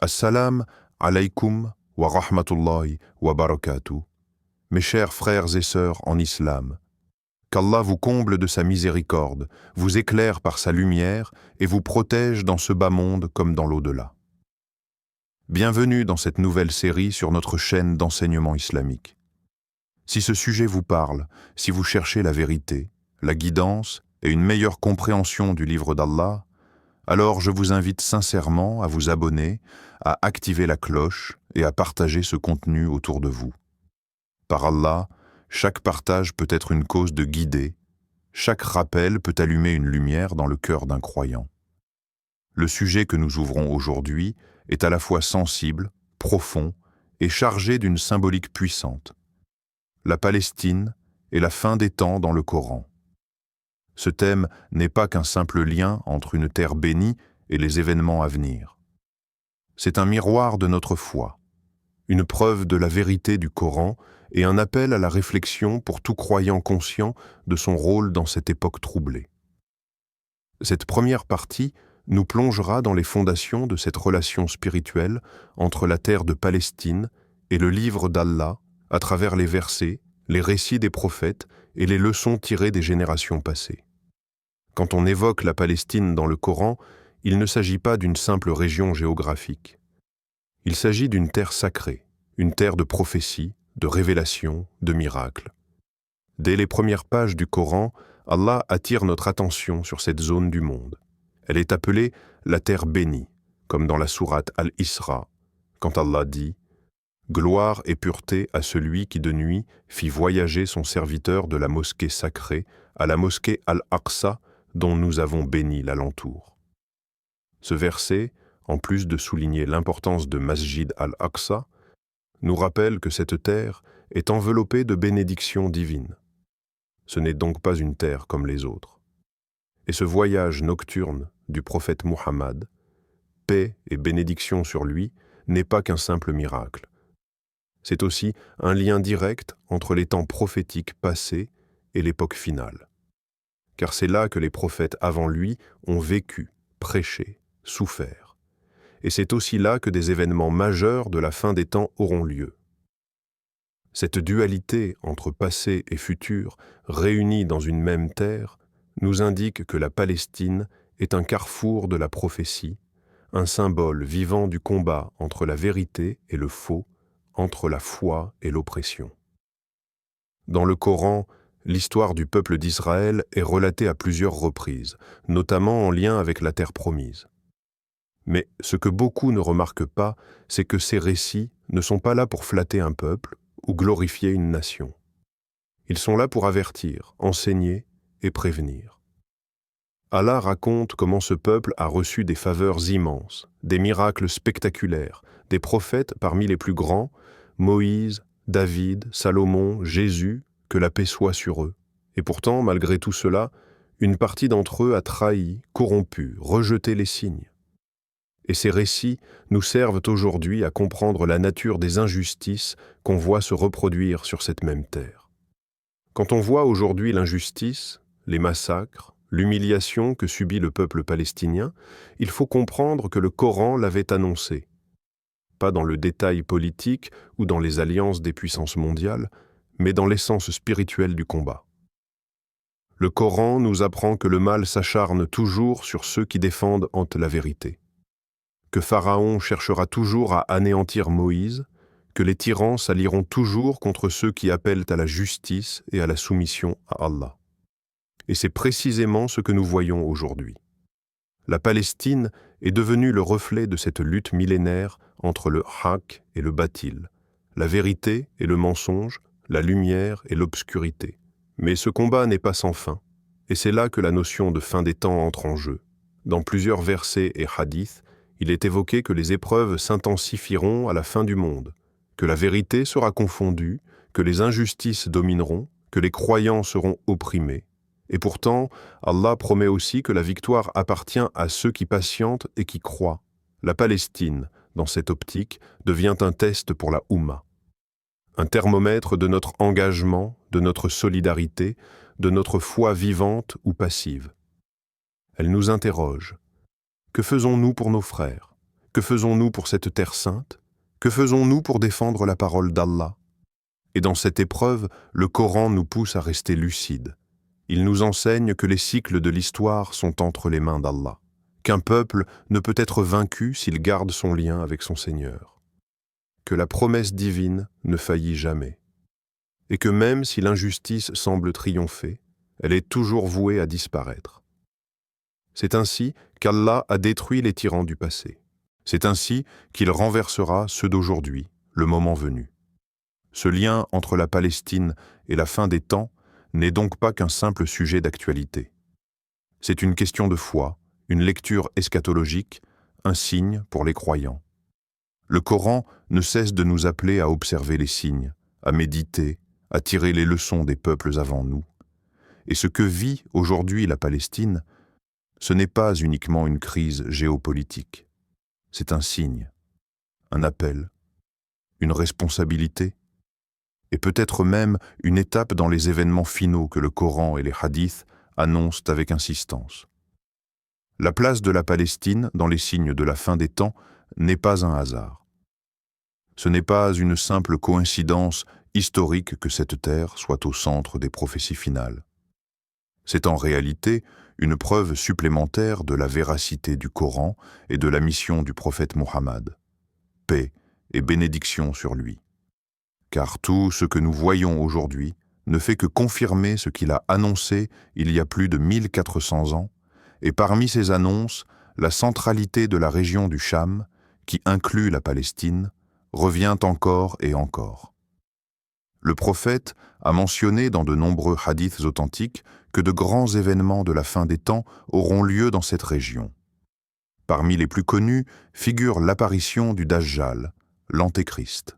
Assalam alaykum wa rahmatullahi wa barakatuh. Mes chers frères et sœurs en islam, qu'Allah vous comble de sa miséricorde, vous éclaire par sa lumière et vous protège dans ce bas monde comme dans l'au-delà. Bienvenue dans cette nouvelle série sur notre chaîne d'enseignement islamique. Si ce sujet vous parle, si vous cherchez la vérité, la guidance et une meilleure compréhension du livre d'Allah, alors je vous invite sincèrement à vous abonner, à activer la cloche et à partager ce contenu autour de vous. Par Allah, chaque partage peut être une cause de guider, chaque rappel peut allumer une lumière dans le cœur d'un croyant. Le sujet que nous ouvrons aujourd'hui est à la fois sensible, profond et chargé d'une symbolique puissante. La Palestine et la fin des temps dans le Coran. Ce thème n'est pas qu'un simple lien entre une terre bénie et les événements à venir. C'est un miroir de notre foi, une preuve de la vérité du Coran et un appel à la réflexion pour tout croyant conscient de son rôle dans cette époque troublée. Cette première partie nous plongera dans les fondations de cette relation spirituelle entre la terre de Palestine et le livre d'Allah à travers les versets, les récits des prophètes et les leçons tirées des générations passées. Quand on évoque la Palestine dans le Coran, il ne s'agit pas d'une simple région géographique. Il s'agit d'une terre sacrée, une terre de prophétie, de révélation, de miracles. Dès les premières pages du Coran, Allah attire notre attention sur cette zone du monde. Elle est appelée la terre bénie, comme dans la sourate Al-Isra, quand Allah dit « Gloire et pureté à celui qui de nuit fit voyager son serviteur de la mosquée sacrée à la mosquée Al-Aqsa dont nous avons béni l'alentour. » Ce verset, en plus de souligner l'importance de Masjid Al-Aqsa, nous rappelle que cette terre est enveloppée de bénédictions divines. Ce n'est donc pas une terre comme les autres. Et ce voyage nocturne du prophète Muhammad, paix et bénédiction sur lui, n'est pas qu'un simple miracle. C'est aussi un lien direct entre les temps prophétiques passés et l'époque finale. Car c'est là que les prophètes avant lui ont vécu, prêché, souffert. Et c'est aussi là que des événements majeurs de la fin des temps auront lieu. Cette dualité entre passé et futur, réunie dans une même terre, nous indique que la Palestine est un carrefour de la prophétie, un symbole vivant du combat entre la vérité et le faux, entre la foi et l'oppression. Dans le Coran, l'histoire du peuple d'Israël est relatée à plusieurs reprises, notamment en lien avec la terre promise. Mais ce que beaucoup ne remarquent pas, c'est que ces récits ne sont pas là pour flatter un peuple ou glorifier une nation. Ils sont là pour avertir, enseigner et prévenir. Allah raconte comment ce peuple a reçu des faveurs immenses, des miracles spectaculaires, des prophètes parmi les plus grands, Moïse, David, Salomon, Jésus, que la paix soit sur eux. Et pourtant, malgré tout cela, une partie d'entre eux a trahi, corrompu, rejeté les signes. Et ces récits nous servent aujourd'hui à comprendre la nature des injustices qu'on voit se reproduire sur cette même terre. Quand on voit aujourd'hui l'injustice, les massacres, l'humiliation que subit le peuple palestinien, il faut comprendre que le Coran l'avait annoncé. Pas dans le détail politique ou dans les alliances des puissances mondiales, mais dans l'essence spirituelle du combat. Le Coran nous apprend que le mal s'acharne toujours sur ceux qui défendent la vérité, que Pharaon cherchera toujours à anéantir Moïse, que les tyrans s'allieront toujours contre ceux qui appellent à la justice et à la soumission à Allah. Et c'est précisément ce que nous voyons aujourd'hui. La Palestine est devenue le reflet de cette lutte millénaire entre le haq et le batil, la vérité et le mensonge, la lumière et l'obscurité. Mais ce combat n'est pas sans fin, et c'est là que la notion de fin des temps entre en jeu. Dans plusieurs versets et hadiths, il est évoqué que les épreuves s'intensifieront à la fin du monde, que la vérité sera confondue, que les injustices domineront, que les croyants seront opprimés. Et pourtant, Allah promet aussi que la victoire appartient à ceux qui patientent et qui croient. La Palestine, dans cette optique, devient un test pour la Oumma. Un thermomètre de notre engagement, de notre solidarité, de notre foi vivante ou passive. Elle nous interroge. Que faisons-nous pour nos frères? Que faisons-nous pour cette terre sainte? Que faisons-nous pour défendre la parole d'Allah? Et dans cette épreuve, le Coran nous pousse à rester lucides. Il nous enseigne que les cycles de l'histoire sont entre les mains d'Allah, qu'un peuple ne peut être vaincu s'il garde son lien avec son Seigneur, que la promesse divine ne faillit jamais, et que même si l'injustice semble triompher, elle est toujours vouée à disparaître. C'est ainsi qu'Allah a détruit les tyrans du passé. C'est ainsi qu'il renversera ceux d'aujourd'hui, le moment venu. Ce lien entre la Palestine et la fin des temps n'est donc pas qu'un simple sujet d'actualité. C'est une question de foi, une lecture eschatologique, un signe pour les croyants. Le Coran ne cesse de nous appeler à observer les signes, à méditer, à tirer les leçons des peuples avant nous. Et ce que vit aujourd'hui la Palestine, ce n'est pas uniquement une crise géopolitique. C'est un signe, un appel, une responsabilité, et peut-être même une étape dans les événements finaux que le Coran et les hadiths annoncent avec insistance. La place de la Palestine dans les signes de la fin des temps n'est pas un hasard. Ce n'est pas une simple coïncidence historique que cette terre soit au centre des prophéties finales. C'est en réalité une preuve supplémentaire de la véracité du Coran et de la mission du prophète Mohammed. Paix et bénédiction sur lui. Car tout ce que nous voyons aujourd'hui ne fait que confirmer ce qu'il a annoncé il y a plus de 1400 ans, et parmi ces annonces, la centralité de la région du Cham, qui inclut la Palestine, revient encore et encore. Le prophète a mentionné dans de nombreux hadiths authentiques que de grands événements de la fin des temps auront lieu dans cette région. Parmi les plus connus figure l'apparition du Dajjal, l'Antéchrist.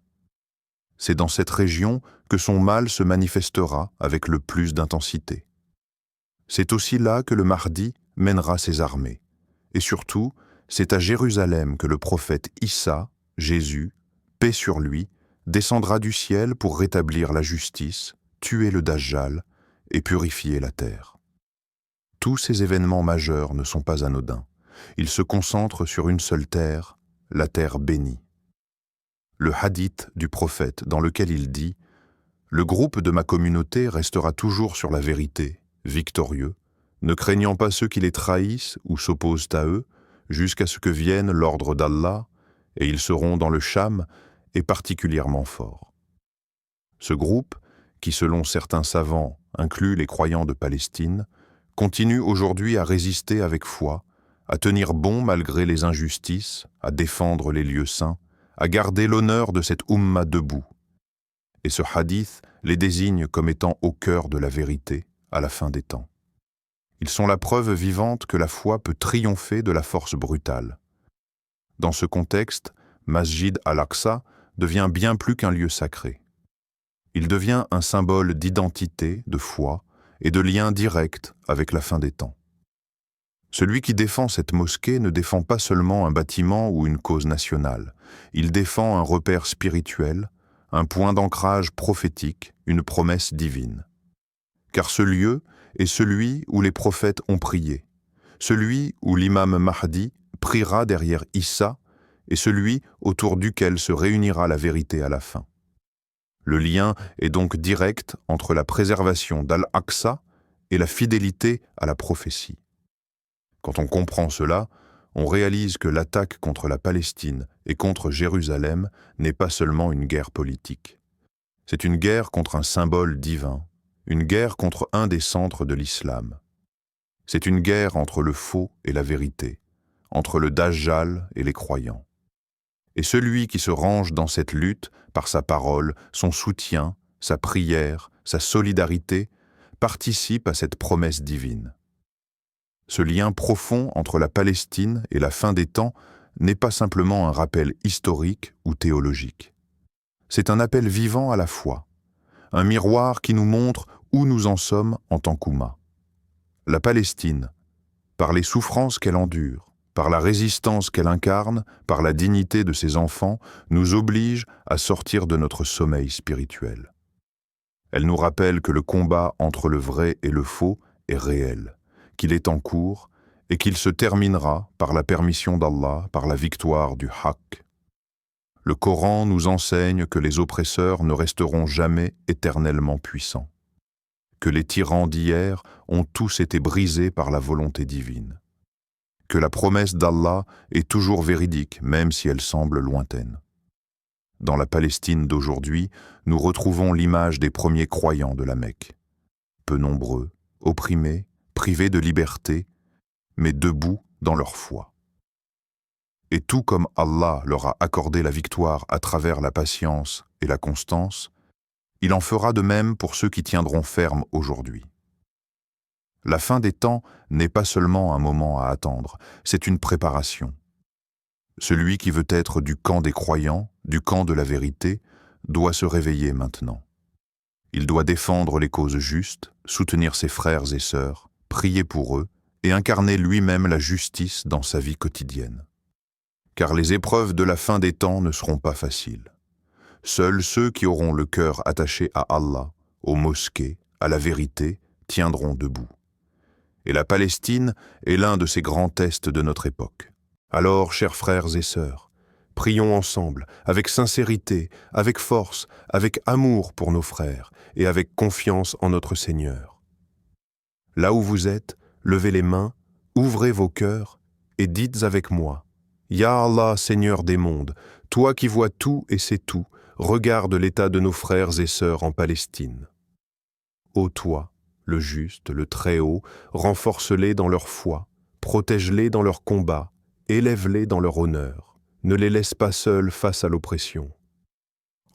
C'est dans cette région que son mal se manifestera avec le plus d'intensité. C'est aussi là que le Mahdi mènera ses armées. Et surtout, c'est à Jérusalem que le prophète Issa, Jésus, paix sur lui, descendra du ciel pour rétablir la justice, tuer le Dajjal et purifier la terre. Tous ces événements majeurs ne sont pas anodins. Ils se concentrent sur une seule terre, la terre bénie. Le hadith du prophète dans lequel il dit « Le groupe de ma communauté restera toujours sur la vérité, victorieux, ne craignant pas ceux qui les trahissent ou s'opposent à eux, jusqu'à ce que vienne l'ordre d'Allah, et ils seront dans le Cham et particulièrement forts. » Ce groupe, qui selon certains savants inclut les croyants de Palestine, continue aujourd'hui à résister avec foi, à tenir bon malgré les injustices, à défendre les lieux saints, à garder l'honneur de cette Ummah debout. Et ce hadith les désigne comme étant au cœur de la vérité à la fin des temps. Ils sont la preuve vivante que la foi peut triompher de la force brutale. Dans ce contexte, Masjid al-Aqsa devient bien plus qu'un lieu sacré. Il devient un symbole d'identité, de foi et de lien direct avec la fin des temps. Celui qui défend cette mosquée ne défend pas seulement un bâtiment ou une cause nationale, il défend un repère spirituel, un point d'ancrage prophétique, une promesse divine. Car ce lieu est celui où les prophètes ont prié, celui où l'imam Mahdi priera derrière Issa et celui autour duquel se réunira la vérité à la fin. Le lien est donc direct entre la préservation d'Al-Aqsa et la fidélité à la prophétie. Quand on comprend cela, on réalise que l'attaque contre la Palestine et contre Jérusalem n'est pas seulement une guerre politique. C'est une guerre contre un symbole divin, une guerre contre un des centres de l'islam. C'est une guerre entre le faux et la vérité, entre le Dajjal et les croyants. Et celui qui se range dans cette lutte par sa parole, son soutien, sa prière, sa solidarité, participe à cette promesse divine. Ce lien profond entre la Palestine et la fin des temps n'est pas simplement un rappel historique ou théologique. C'est un appel vivant à la foi, un miroir qui nous montre où nous en sommes en tant qu'Oumma. La Palestine, par les souffrances qu'elle endure, par la résistance qu'elle incarne, par la dignité de ses enfants, nous oblige à sortir de notre sommeil spirituel. Elle nous rappelle que le combat entre le vrai et le faux est réel, qu'il est en cours et qu'il se terminera, par la permission d'Allah, par la victoire du Haqq. Le Coran nous enseigne que les oppresseurs ne resteront jamais éternellement puissants, que les tyrans d'hier ont tous été brisés par la volonté divine, que la promesse d'Allah est toujours véridique, même si elle semble lointaine. Dans la Palestine d'aujourd'hui, nous retrouvons l'image des premiers croyants de la Mecque, peu nombreux, opprimés, privés de liberté, mais debout dans leur foi. Et tout comme Allah leur a accordé la victoire à travers la patience et la constance, il en fera de même pour ceux qui tiendront ferme aujourd'hui. La fin des temps n'est pas seulement un moment à attendre, c'est une préparation. Celui qui veut être du camp des croyants, du camp de la vérité, doit se réveiller maintenant. Il doit défendre les causes justes, soutenir ses frères et sœurs, prier pour eux et incarner lui-même la justice dans sa vie quotidienne. Car les épreuves de la fin des temps ne seront pas faciles. Seuls ceux qui auront le cœur attaché à Allah, aux mosquées, à la vérité, tiendront debout. Et la Palestine est l'un de ces grands tests de notre époque. Alors, chers frères et sœurs, prions ensemble, avec sincérité, avec force, avec amour pour nos frères et avec confiance en notre Seigneur. Là où vous êtes, levez les mains, ouvrez vos cœurs et dites avec moi: Ya Allah, Seigneur des mondes, toi qui vois tout et sais tout, regarde l'état de nos frères et sœurs en Palestine. Ô toi, le juste, le Très-Haut, renforce-les dans leur foi, protège-les dans leur combat, élève-les dans leur honneur, ne les laisse pas seuls face à l'oppression.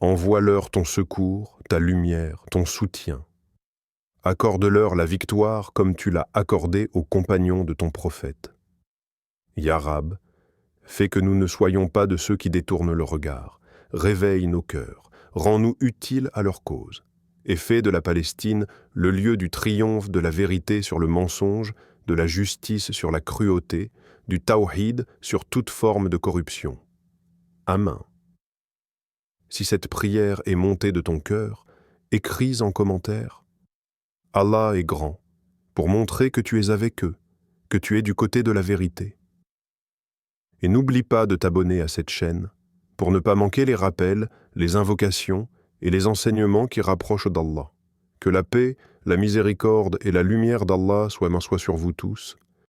Envoie-leur ton secours, ta lumière, ton soutien. Accorde-leur la victoire comme tu l'as accordée aux compagnons de ton prophète. Ya Rab, fais que nous ne soyons pas de ceux qui détournent le regard. Réveille nos cœurs, rends-nous utiles à leur cause, et fais de la Palestine le lieu du triomphe de la vérité sur le mensonge, de la justice sur la cruauté, du tawhid sur toute forme de corruption. Amen. Si cette prière est montée de ton cœur, écris en commentaire: Allah est grand, pour montrer que tu es avec eux, que tu es du côté de la vérité. Et n'oublie pas de t'abonner à cette chaîne pour ne pas manquer les rappels, les invocations et les enseignements qui rapprochent d'Allah. Que la paix, la miséricorde et la lumière d'Allah soient sur vous tous.